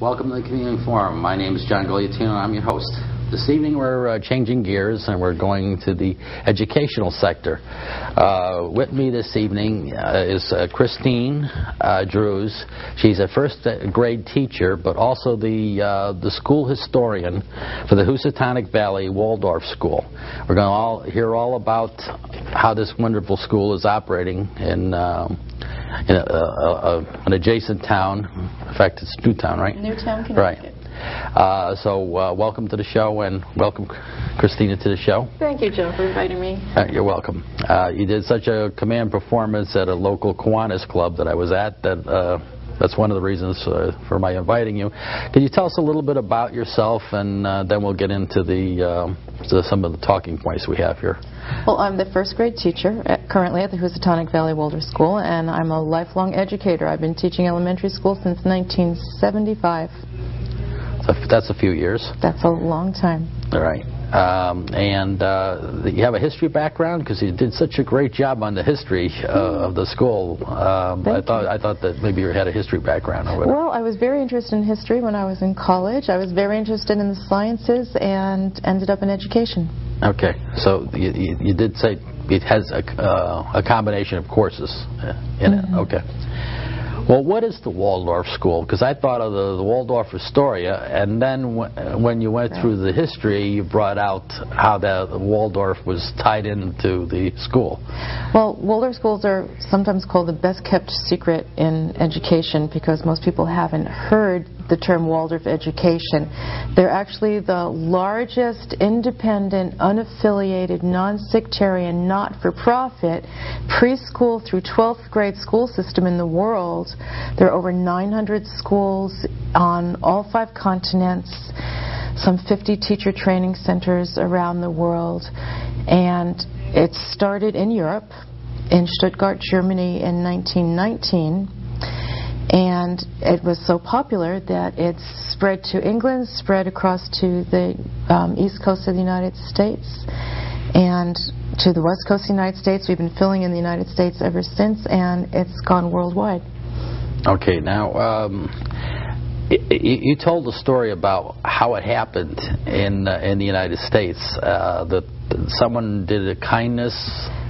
welcome to the Community Forum. My name is John Guglielmino and I'm your host. This evening we're changing gears and we're going to the educational sector. With me this evening is Christine Drews. She's a first grade teacher but also the school historian for the Housatonic Valley Waldorf School. We're going to hear all about how this wonderful school is operating in an adjacent town. In fact, it's Newtown, right? Newtown, Connecticut. Right. So welcome to the show, and welcome, Christina, to the show. Thank you, Joe, for inviting me. You're welcome. You did such a command performance at a local Kiwanis club that I was at that that's one of the reasons for my inviting you. Can you tell us a little bit about yourself, and then we'll get into some of the talking points we have here. Well, I'm the first grade teacher currently at the Housatonic Valley Waldorf School, and I'm a lifelong educator. I've been teaching elementary school since 1975. So that's a few years. That's a long time. All right. And you have a history background because you did such a great job on the history of the school. I thought that maybe you had a history background or whatever. Well, I was very interested in history when I was in college. I was very interested in the sciences and ended up in education. Okay. So you did say it has a combination of courses in it. Okay. Well, what is the Waldorf School? Because I thought of the Waldorf Astoria, and then when you went through the history, you brought out how the Waldorf was tied into the school. Well, Waldorf schools are sometimes called the best-kept secret in education because most people haven't heard the term Waldorf education. They're actually the largest independent, unaffiliated, non-sectarian, not-for-profit preschool through 12th grade school system in the world. There are over 900 schools on all 5 continents, some 50 teacher training centers around the world, and it started in Europe, in Stuttgart, Germany in 1919. And it was so popular that it spread to England, spread across to the east coast of the United States, and to the west coast of the United States. We've been filling in the United States ever since, and it's gone worldwide. Okay, now you told the story about how it happened in the United States. That someone did a kindness.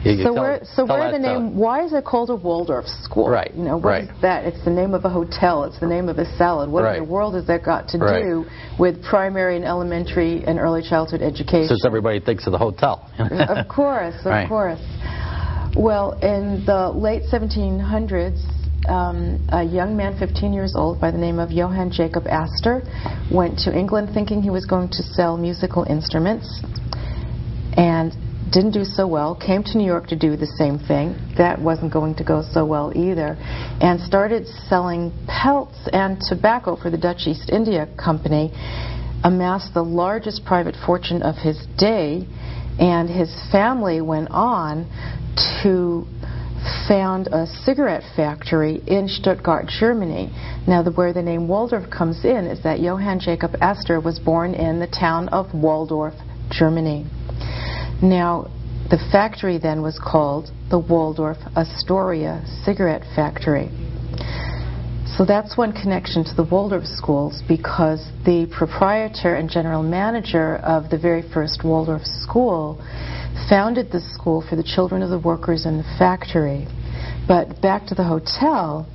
Why is it called a Waldorf school? Right. You know, what is that? It's the name of a hotel. It's the name of a salad. What in the world has that got to do with primary and elementary and early childhood education? Since everybody thinks of the hotel. Of course, of course. Well, in the late 1700s, a young man, 15 years old, by the name of Johann Jacob Astor, went to England thinking he was going to sell musical instruments, and didn't do so well, came to New York to do the same thing. That wasn't going to go so well either, and started selling pelts and tobacco for the Dutch East India Company, amassed the largest private fortune of his day, and his family went on to found a cigarette factory in Stuttgart, Germany. Now, where the name Waldorf comes in is that Johann Jacob Astor was born in the town of Waldorf, Germany. Now, the factory then was called the Waldorf Astoria Cigarette Factory. So that's one connection to the Waldorf schools, because the proprietor and general manager of the very first Waldorf school founded the school for the children of the workers in the factory. But back to the hotel,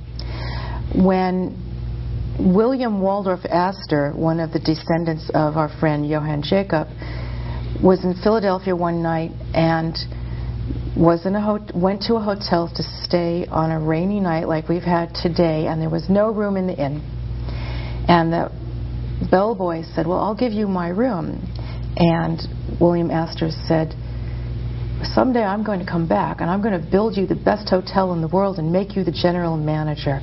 when William Waldorf Astor, one of the descendants of our friend Johann Jacob, was in Philadelphia one night and went to a hotel to stay on a rainy night like we've had today, and there was no room in the inn. And the bellboy said, "Well, I'll give you my room." And William Astor said, "Someday I'm going to come back and I'm going to build you the best hotel in the world and make you the general manager."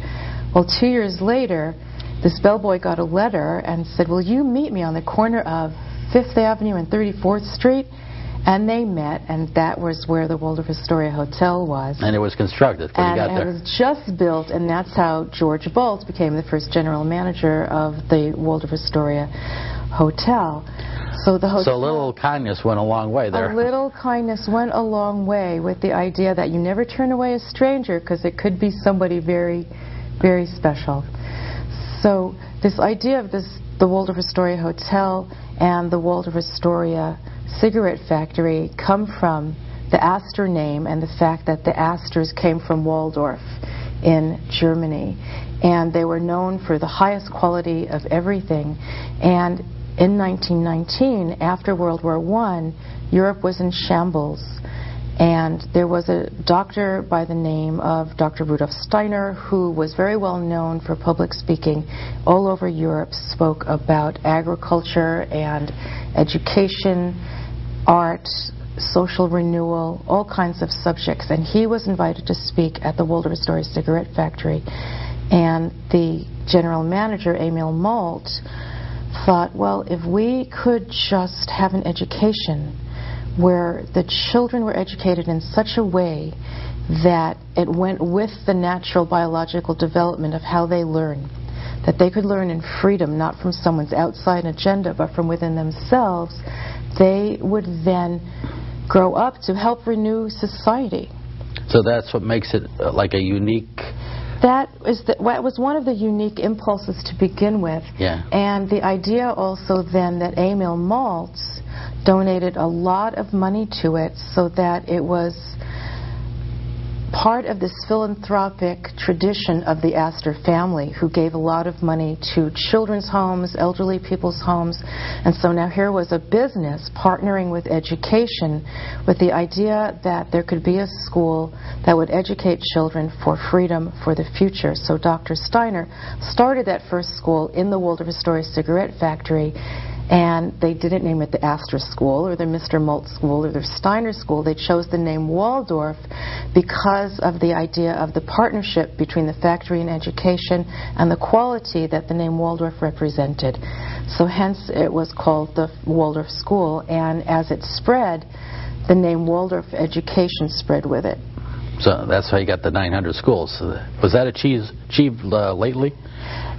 Well, 2 years later, this bellboy got a letter and said, "Will you meet me on the corner of 5th Avenue and 34th Street?" And they met, and that was where the Waldorf Astoria Hotel was. And it was constructed when you got there. And it was just built, and that's how George Bolt became the first general manager of the Waldorf Astoria Hotel. So the hotel, so a little kindness went a long way there. A little kindness went a long way, with the idea that you never turn away a stranger, because it could be somebody very, very special. So this idea of the Waldorf Astoria Hotel and the Waldorf Astoria cigarette factory come from the Astor name and the fact that the Astors came from Waldorf in Germany. And they were known for the highest quality of everything. And in 1919, after World War I, Europe was in shambles. And there was a doctor by the name of Dr. Rudolf Steiner, who was very well known for public speaking all over Europe, spoke about agriculture and education, art, social renewal, all kinds of subjects. And he was invited to speak at the Waldorf Astoria cigarette factory. And the general manager, Emil Malt, thought, well, if we could just have an education where the children were educated in such a way that it went with the natural biological development of how they learn, that they could learn in freedom, not from someone's outside agenda, but from within themselves, they would then grow up to help renew society. So that's what makes it like a unique... That was one of the unique impulses to begin with. Yeah. And the idea also then that Emil Maltz donated a lot of money to it so that it was part of this philanthropic tradition of the Astor family, who gave a lot of money to children's homes, elderly people's homes. And so now here was a business partnering with education with the idea that there could be a school that would educate children for freedom for the future. So Dr. Steiner started that first school in the Waldorf Astoria cigarette factory. And they didn't name it the Astor School or the Mr. Maltz School or the Steiner School. They chose the name Waldorf because of the idea of the partnership between the factory and education and the quality that the name Waldorf represented. So hence it was called the Waldorf School. And as it spread, the name Waldorf Education spread with it. So that's how you got the 900 schools. Was that achieved lately?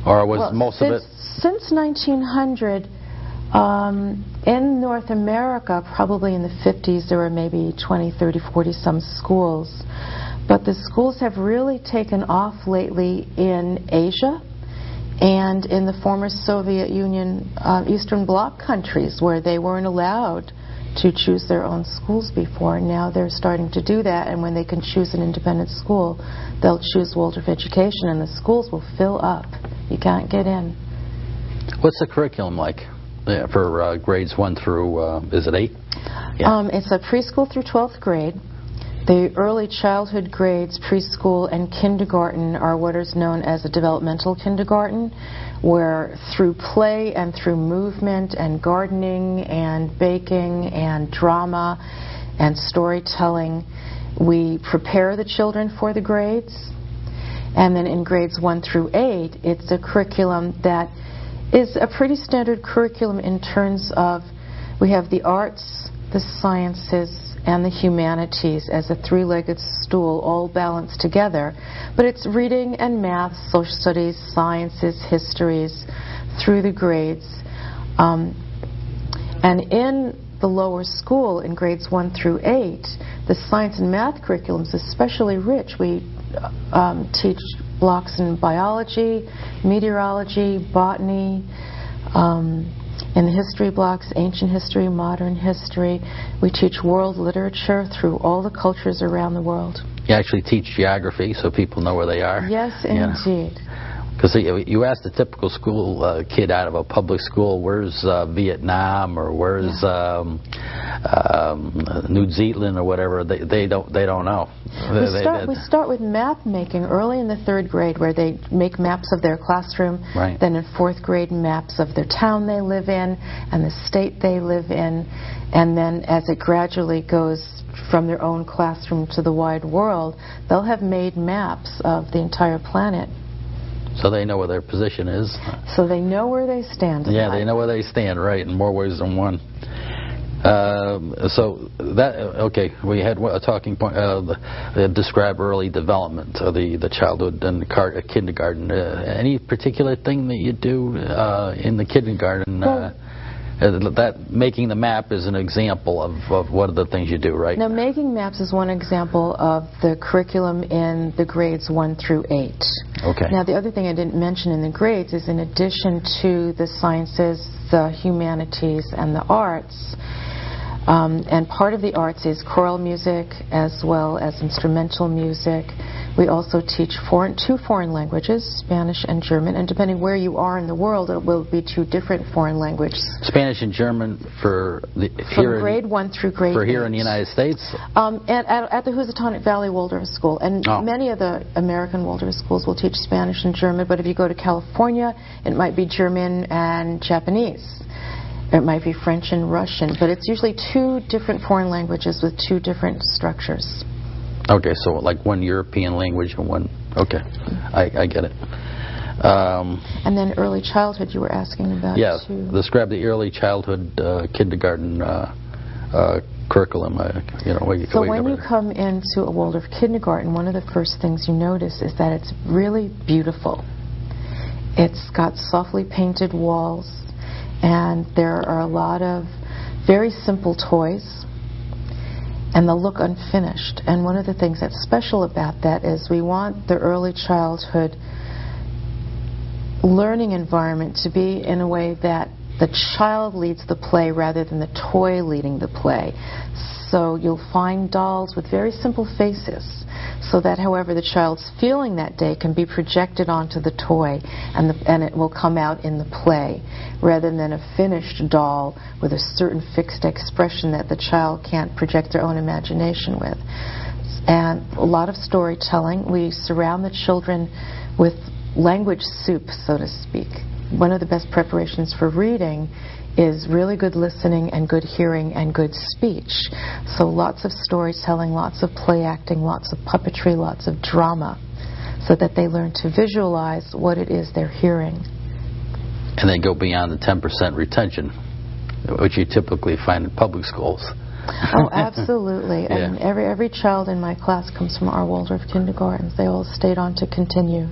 Or was most of it... Since 1900... in North America, probably in the 50s, there were maybe 20, 30, 40 some schools. But the schools have really taken off lately in Asia and in the former Soviet Union Eastern Bloc countries, where they weren't allowed to choose their own schools before. Now they're starting to do that, and when they can choose an independent school, they'll choose Waldorf Education, and the schools will fill up. You can't get in. What's the curriculum like? Yeah, for grades 1 through, is it 8? Yeah. It's a preschool through 12th grade. The early childhood grades, preschool and kindergarten, are what is known as a developmental kindergarten, where through play and through movement and gardening and baking and drama and storytelling, we prepare the children for the grades. And then in grades 1 through 8, it's a curriculum that is a pretty standard curriculum in terms of we have the arts, the sciences, and the humanities as a three-legged stool all balanced together. But it's reading and math, social studies, sciences, histories through the grades. And in the lower school, in grades 1 through 8, the science and math curriculum is especially rich. We teach blocks in biology, meteorology, botany, in the history blocks, ancient history, modern history. We teach world literature through all the cultures around the world. You actually teach geography so people know where they are? Yes, indeed. Because you ask the typical school kid out of a public school, where's Vietnam or where's New Zealand or whatever, they don't know. We start with map making early in the 3rd grade, where they make maps of their classroom. Right. Then in 4th grade, maps of their town they live in and the state they live in. And then as it gradually goes from their own classroom to the wide world, they'll have made maps of the entire planet. So they know where their position is. So they know where they stand. Yeah, they know where they stand, right, in more ways than one. So that, okay, we had a talking point, describe early development of the childhood and kindergarten. Any particular thing that you do in the kindergarten? That making the map is an example of one of the things you do, right? Now, making maps is one example of the curriculum in the grades 1 through 8. Okay. Now, the other thing I didn't mention in the grades is in addition to the sciences, the humanities, and the arts, and part of the arts is choral music as well as instrumental music. We also teach 2 foreign languages, Spanish and German, and depending where you are in the world, it will be 2 different foreign languages. Spanish and German for grade 1 through grade 8. Here in the United States? At the Housatonic Valley Waldorf School. And many of the American Waldorf schools will teach Spanish and German, but if you go to California, it might be German and Japanese. It might be French and Russian, but it's usually 2 different foreign languages with 2 different structures. Okay, so like one European language and one... Okay, I get it. And then early childhood you were asking about, too. Describe the early childhood kindergarten curriculum. So when you come into a Waldorf kindergarten, one of the first things you notice is that it's really beautiful. It's got softly painted walls, and there are a lot of very simple toys, and they'll look unfinished. And one of the things that's special about that is we want the early childhood learning environment to be in a way that the child leads the play rather than the toy leading the play. So you'll find dolls with very simple faces, so that however the child's feeling that day can be projected onto the toy, and it will come out in the play, rather than a finished doll with a certain fixed expression that the child can't project their own imagination with. And a lot of storytelling. We surround the children with language soup, so to speak. One of the best preparations for reading is really good listening and good hearing and good speech. So lots of storytelling, lots of play acting, lots of puppetry, lots of drama, so that they learn to visualize what it is they're hearing. And they go beyond the 10% retention, which you typically find in public schools. Oh, absolutely. Yeah. And every child in my class comes from our Waldorf kindergartens. They all stayed on to continue.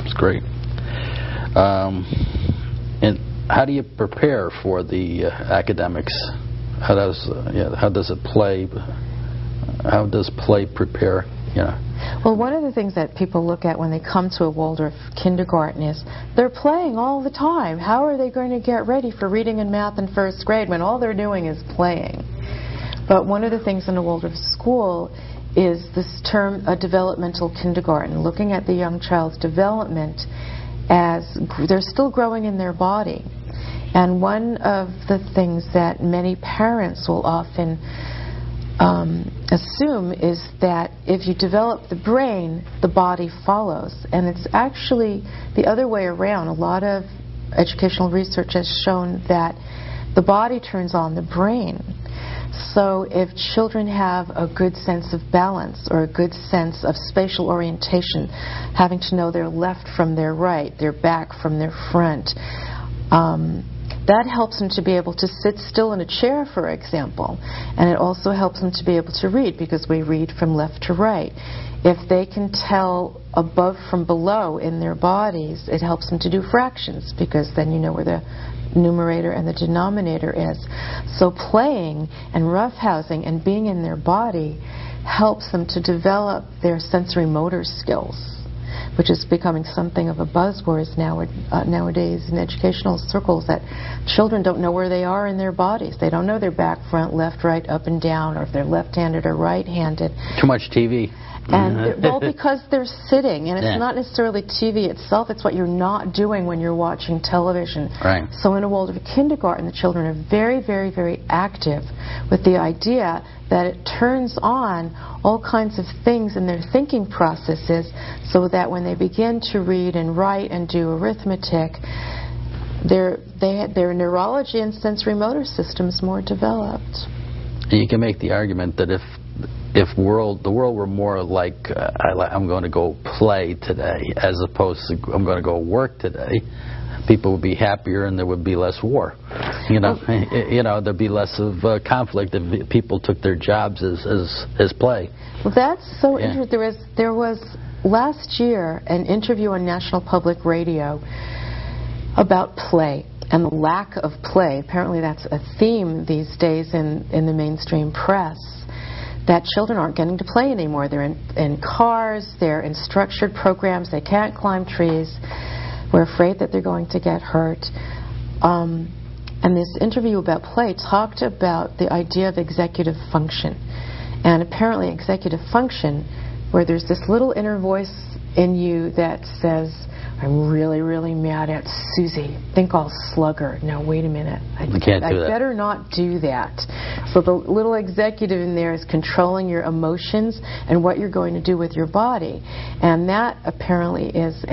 It's great. And how do you prepare for the academics? How does it play? How does play prepare? Well, one of the things that people look at when they come to a Waldorf kindergarten is they're playing all the time. How are they going to get ready for reading and math in first grade when all they're doing is playing? But one of the things in a Waldorf school is this term, a developmental kindergarten, looking at the young child's development as they're still growing in their body. And one of the things that many parents will often assume is that if you develop the brain, the body follows. And it's actually the other way around. A lot of educational research has shown that the body turns on the brain. So if children have a good sense of balance or a good sense of spatial orientation, having to know their left from their right, their back from their front, that helps them to be able to sit still in a chair, for example. And it also helps them to be able to read, because we read from left to right. If they can tell above from below in their bodies, it helps them to do fractions, because then you know where the numerator and the denominator is. So playing and roughhousing and being in their body helps them to develop their sensory motor skills, which is becoming something of a buzzword nowadays in educational circles, that children don't know where they are in their bodies. They don't know their back, front, left, right, up and down, or if they're left-handed or right-handed. Too much TV. And well, because they're sitting, and it's not necessarily TV itself, it's what you're not doing when you're watching television. Right. So in a Waldorf kindergarten, the children are very, very, very active with the idea that it turns on all kinds of things in their thinking processes, so that when they begin to read and write and do arithmetic, their neurology and sensory motor system is more developed. You can make the argument that if the world were more like I'm going to go play today as opposed to I'm going to go work today, people would be happier and there would be less war. There'd be less of conflict if people took their jobs as play. Well, that's so interesting. There was last year an interview on National Public Radio about play. and the lack of play. Apparently that's a theme these days in the mainstream press, that children aren't getting to play anymore. They're in cars, they're in structured programs, they can't climb trees. We're afraid that they're going to get hurt. And this interview about play talked about the idea of executive function. And apparently executive function, where there's this little inner voice in you that says, I'm really, really mad at Susie. Think I'll slug her. No, wait a minute. I better not do that. So the little executive in there is controlling your emotions and what you're going to do with your body. And that apparently is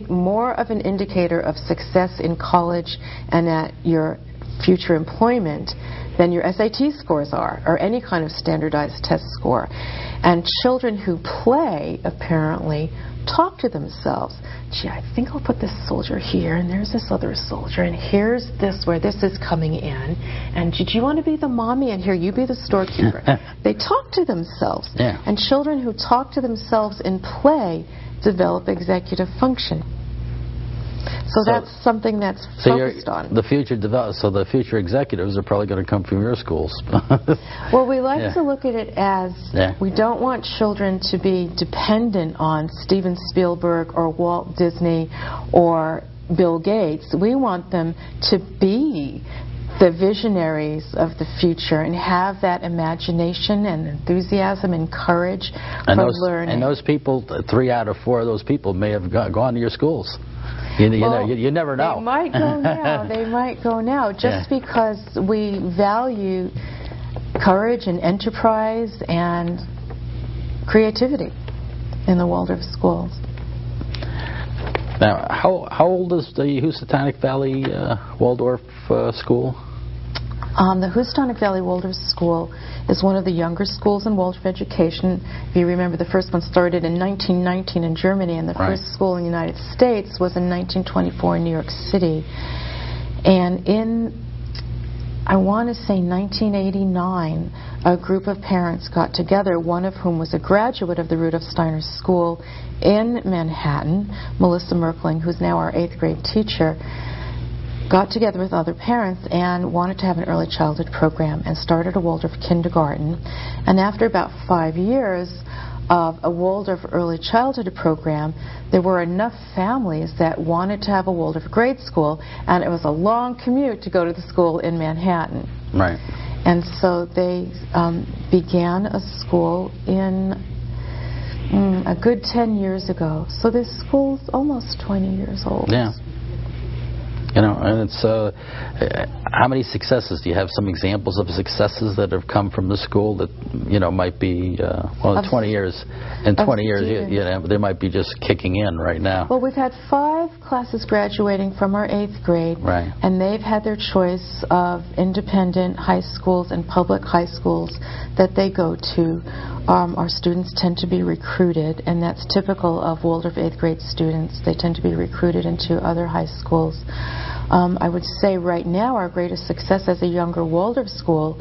more of an indicator of success in college and at your future employment than your SAT scores are, or any kind of standardized test score. And children who play apparently talk to themselves. Gee, I think I'll put this soldier here, and there's this other soldier, and here's this where this is coming in, and did you want to be the mommy, and here you be the storekeeper. They talk to themselves. Yeah. And children who talk to themselves in play develop executive function. So that's something that's focused on. The future executives are probably going to come from your schools. Well, we like to look at it as we don't want children to be dependent on Steven Spielberg or Walt Disney or Bill Gates. We want them to be the visionaries of the future and have that imagination and enthusiasm and courage for learning. And those people, 3 out of 4 of those people may have gone to your schools. You never know. They might go now. They might go now just because we value courage and enterprise and creativity in the Waldorf schools. Now, how old is the Housatonic Valley Waldorf School? The Housatonic Valley Waldorf School is one of the younger schools in Waldorf education. If you remember, the first one started in 1919 in Germany, and the first school in the United States was in 1924 in New York City. And in, I want to say 1989, a group of parents got together, one of whom was a graduate of the Rudolf Steiner School in Manhattan, Melissa Merkling, who's now our 8th grade teacher, got together with other parents and wanted to have an early childhood program and started a Waldorf kindergarten. And after about 5 years of a Waldorf early childhood program, there were enough families that wanted to have a Waldorf grade school, and it was a long commute to go to the school in Manhattan. Right. And so they began a school in a good 10 years ago. So this school's almost 20 years old. Yeah. You know, and it's how many successes do you have? Some examples of successes that have come from the school that might be 20 years. In 20 years, they might be just kicking in right now. Well, we've had 5 classes graduating from our 8th grade, and they've had their choice of independent high schools and public high schools that they go to. Our students tend to be recruited, and that's typical of Waldorf 8th grade students. They tend to be recruited into other high schools. I would say right now our greatest success as a younger Waldorf school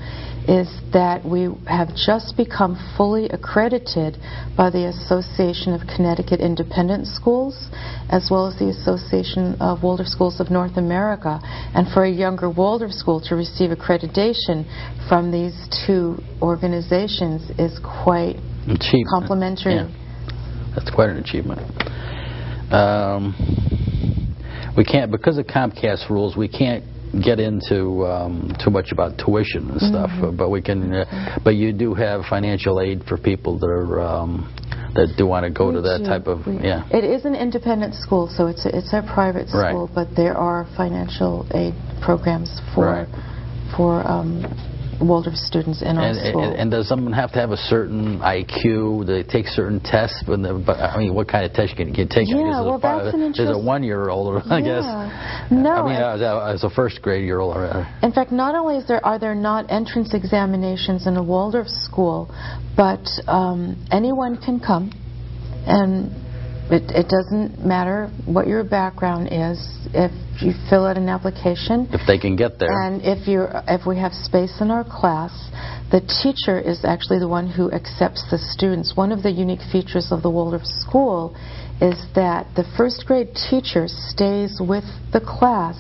is that we have just become fully accredited by the Association of Connecticut Independent Schools, as well as the Association of Waldorf Schools of North America. And for a younger Waldorf school to receive accreditation from these 2 organizations is quite complimentary. Yeah. That's quite an achievement. We can't, because of Comcast rules, we can't get into too much about tuition and stuff. But we can. But you do have financial aid for people that are that do want to go to that type of. It is an independent school, so it's a private school, but there are financial aid programs for Waldorf students in our school. And does someone have to have a certain IQ? Do they take certain tests? But I mean, what kind of test can you take? Yeah, well, that's an interesting... There's a 1-year-old, I guess. No. I mean, as a 1st grade-year-old. In fact, not only are there not entrance examinations in a Waldorf school, but anyone can come and It doesn't matter what your background is. If you fill out an application, if they can get there, and if we have space in our class, the teacher is actually the one who accepts the students. One of the unique features of the Waldorf School is that the first grade teacher stays with the class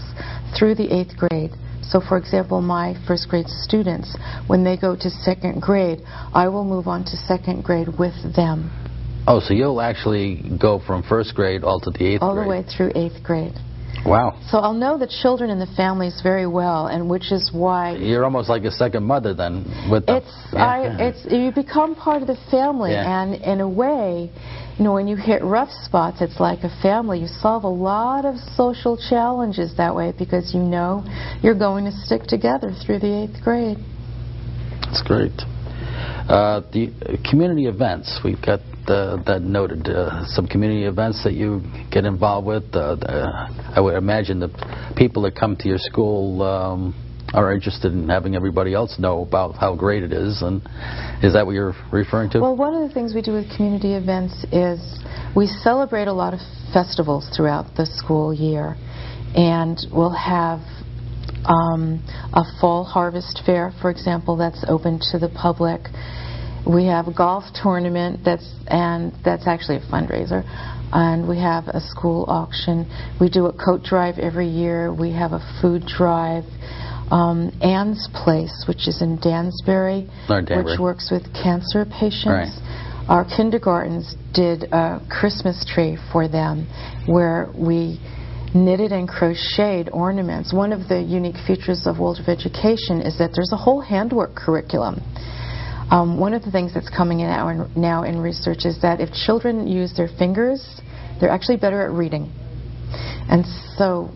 through the 8th grade. So, for example, my first grade students, when they go to 2nd grade, I will move on to 2nd grade with them. Oh, so you'll actually go from 1st grade all to the 8th grade? All the way through 8th grade. Wow. So I'll know the children and the families very well, and which is why... You're almost like a second mother then. With the, you become part of the family, and in a way, when you hit rough spots, it's like a family. You solve a lot of social challenges that way because you know you're going to stick together through the 8th grade. That's great. The community events, we've got that noted. Some community events that you get involved with. I would imagine the people that come to your school are interested in having everybody else know about how great it is. And is that what you're referring to? Well, one of the things we do with community events is we celebrate a lot of festivals throughout the school year. And we'll have a fall harvest fair, for example, that's open to the public. We have a golf tournament that's actually a fundraiser, and we have a school auction. We do a coat drive every year. We have a food drive. Ann's Place, which is in Dansbury, which works with cancer patients. Right. Our kindergartens did a Christmas tree for them, where we knitted and crocheted ornaments. One of the unique features of Waldorf education is that there's a whole handwork curriculum. One of the things that's coming in now in research is that if children use their fingers, they're actually better at reading. And so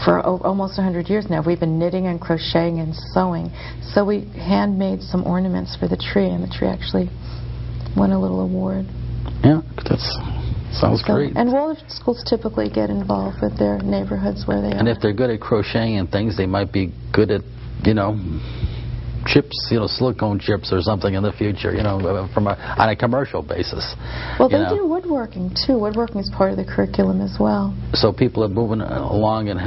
for almost 100 years now, we've been knitting and crocheting and sewing. So we handmade some ornaments for the tree, and the tree actually won a little award. Yeah, that sounds great. And Waldorf schools typically get involved with their neighborhoods where they are. And if they're good at crocheting and things, they might be good at, chips, silicone chips or something in the future, on a commercial basis. Well, they do woodworking too. Woodworking is part of the curriculum as well. So people are moving along, and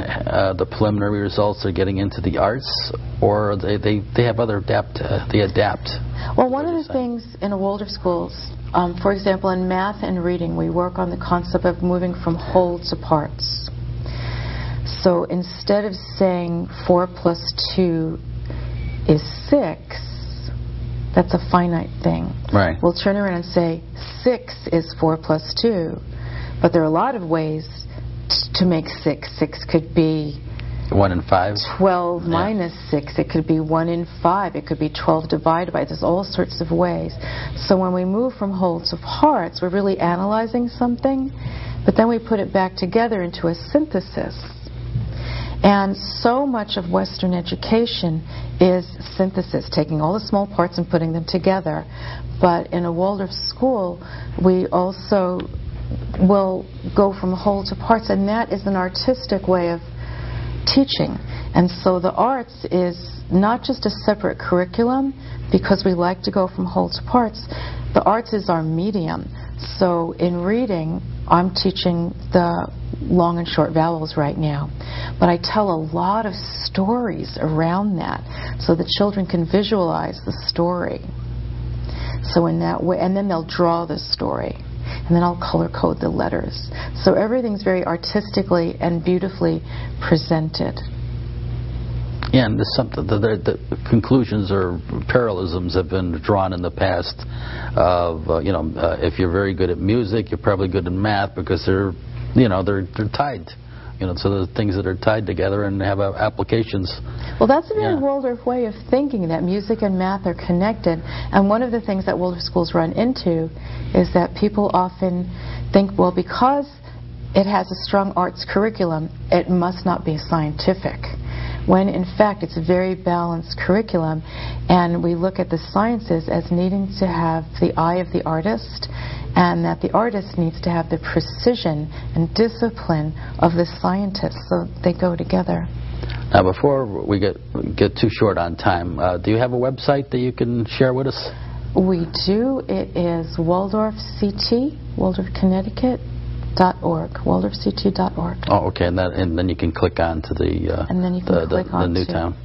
the preliminary results are getting into the arts, or they have other they adapt. Well, one of the things in a Waldorf schools, for example, in math and reading, we work on the concept of moving from whole to parts. So instead of saying 4 + 2 is 6, that's a finite thing. Right. We'll turn around and say 6 is 4 + 2. But there are a lot of ways to make 6. 6 could be 1 and 5. 12 minus 6. It could be 1 in 5. It could be 12 divided by. There's all sorts of ways. So when we move from whole to parts, we're really analyzing something, but then we put it back together into a synthesis. And so much of Western education is synthesis, taking all the small parts and putting them together. But in a Waldorf school, we also will go from whole to parts, and that is an artistic way of teaching. And so the arts is not just a separate curriculum, because we like to go from whole to parts. The arts is our medium. So in reading, I'm teaching the long and short vowels right now, but I tell a lot of stories around that so the children can visualize the story. So in that way, and then they'll draw the story, and then I'll color code the letters. So everything's very artistically and beautifully presented. Yeah, and there's something, the conclusions or parallelisms have been drawn in the past of, if you're very good at music, you're probably good at math, because they're tied. So the things that are tied together and have applications. Well, that's a very Waldorf way of thinking, that music and math are connected. And one of the things that Waldorf schools run into is that people often think, well, because it has a strong arts curriculum, it must not be scientific. When in fact it's a very balanced curriculum, and we look at the sciences as needing to have the eye of the artist, and that the artist needs to have the precision and discipline of the scientist, so they go together. Now, before we get too short on time, do you have a website that you can share with us? We do. It is Waldorf CT, Waldorf Connecticut.org, WaldorfCT.org. Oh, okay, and then you can click on to the and then you can click on new town.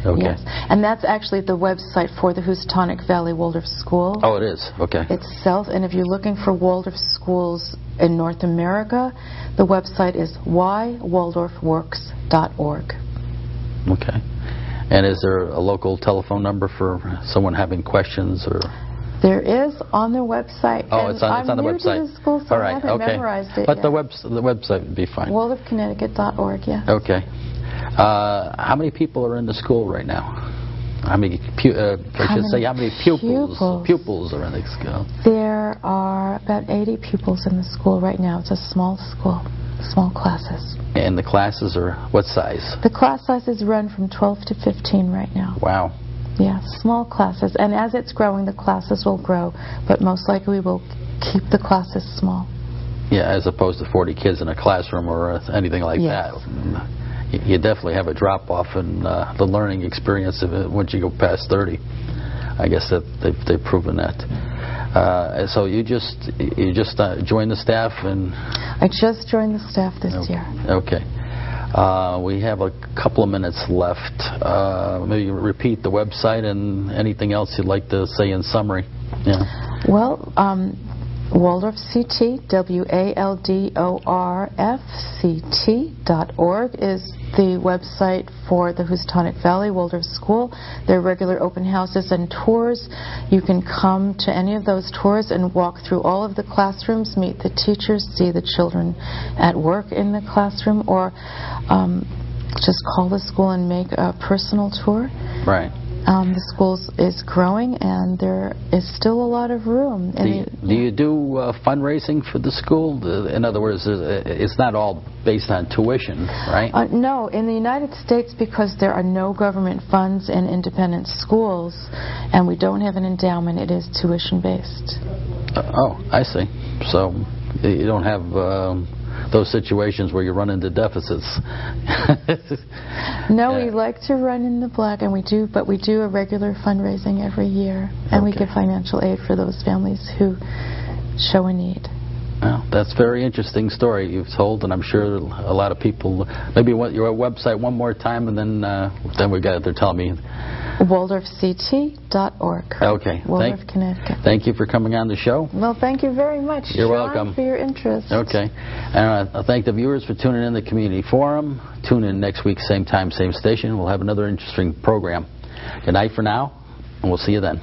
Okay. Yes, and that's actually the website for the Housatonic Valley Waldorf School. Oh, it is. Okay. Itself, and if you're looking for Waldorf schools in North America, the website is wywaldorfworks.org. Okay. And is there a local telephone number for someone having questions or? There is on their website. Oh, it's on the website. I'm new to the school, so all right, I haven't memorized it but yet. the website would be fine. WaldorfConnecticut.org, yes. Okay. How many people are in the school right now? How many pupils are in the school? There are about 80 pupils in the school right now. It's a small school, small classes. And the classes are what size? The class sizes run from 12 to 15 right now. Wow. Yeah, small classes. And as it's growing, the classes will grow, but most likely we will keep the classes small. Yeah, as opposed to 40 kids in a classroom or anything like that. You definitely have a drop-off in the learning experience once you go past 30. I guess that they've proven that. So you just joined the staff and. I just joined the staff this year. Okay. We have a couple of minutes left. Maybe repeat the website and anything else you'd like to say in summary. Yeah. Well, Waldorf CT, WALDORFCT.org is the website for the Housatonic Valley Waldorf School. There are regular open houses and tours. You can come to any of those tours and walk through all of the classrooms, meet the teachers, see the children at work in the classroom, or just call the school and make a personal tour. Right. The school is growing, and there is still a lot of room. Do you do fundraising for the school? In other words, it's not all based on tuition, right? No. In the United States, because there are no government funds in independent schools, and we don't have an endowment, it is tuition-based. Oh, I see. So you don't have those situations where you run into deficits. No, we like to run in the black, and we do a regular fundraising every year, and we give financial aid for those families who show a need. Well, that's a very interesting story you've told, and I'm sure a lot of people. Maybe your website one more time, and then we got it. They're telling me. WaldorfCT.org. Okay. Waldorf, Connecticut. Thank you for coming on the show. Well, thank you very much. You're welcome for your interest. Okay. And I thank the viewers for tuning in to the Community Forum. Tune in next week, same time, same station. We'll have another interesting program. Good night for now, and we'll see you then.